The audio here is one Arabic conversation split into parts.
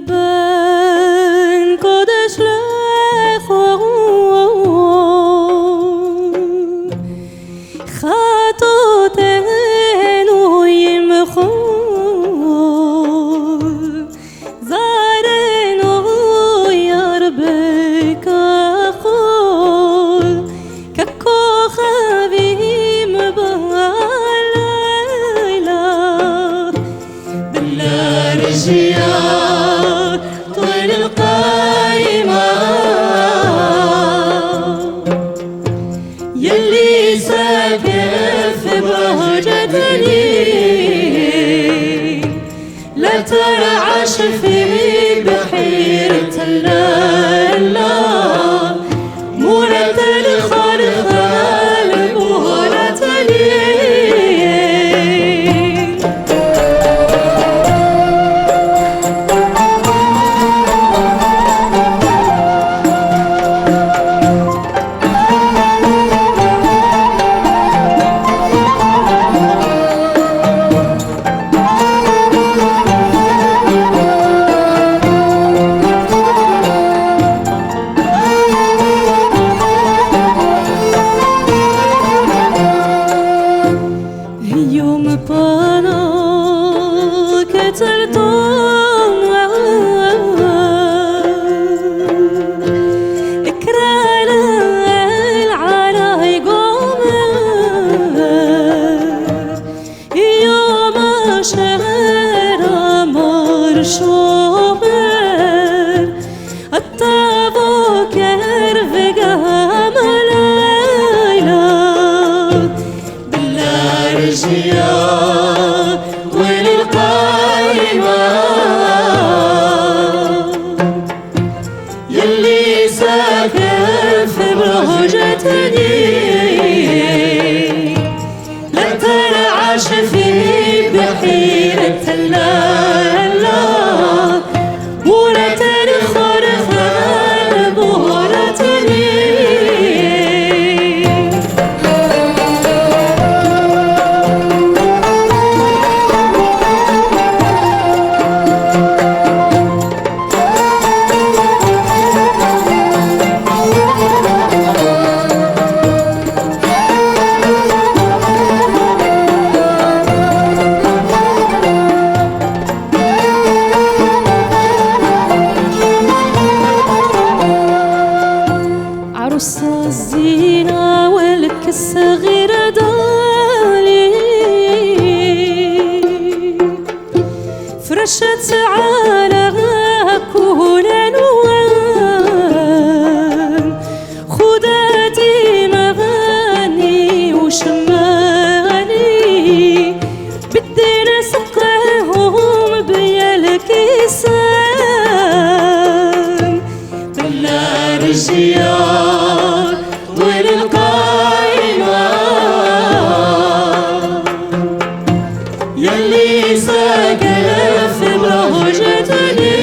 ben kodeshlekhon khatotenu yimkhon zarenu yarbekkhon kakokhavim balayla بالارجيا يلي ساكن في بهجتني لا ترعش في بحيرة الليلة مولة الخرخال بهرة لي يوم بانا كترتم اكرال العراي قوم يوم شهر مرشوبر الطابو كرف قام ليلى بالارجيا وللقايمة يلي ساكن في بهجتني لا ترعش في بحيرة الليلة ولا تنخر خال بهرتني عروس الزينة ولك الصغيرة دالي فرشت على كل ألوان خداتي مغاني وشمالي بدي نسقهم بيا الكيسان بالارجيا وللقايمة يلي ساكن في بهجتني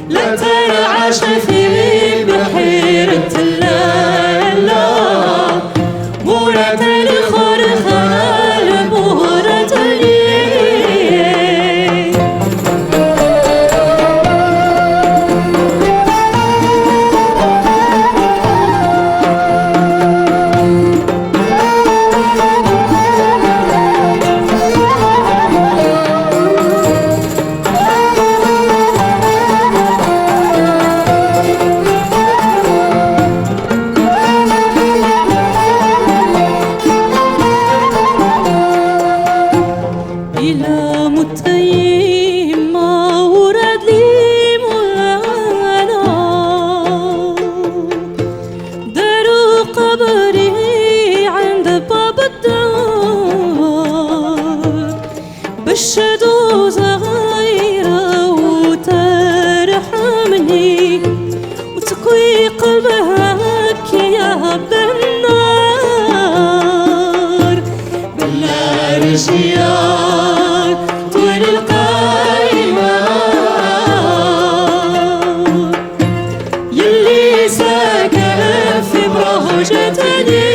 لا ترعش في بحيرة الليلة مولة الخرخال بهرة لي إلى متيم ما ورد لي مولانا داروا قبري عند باب الدار بشدوا صغيرة وترحمني وتقوي قلبك يا بالنار بالارجيا شتاني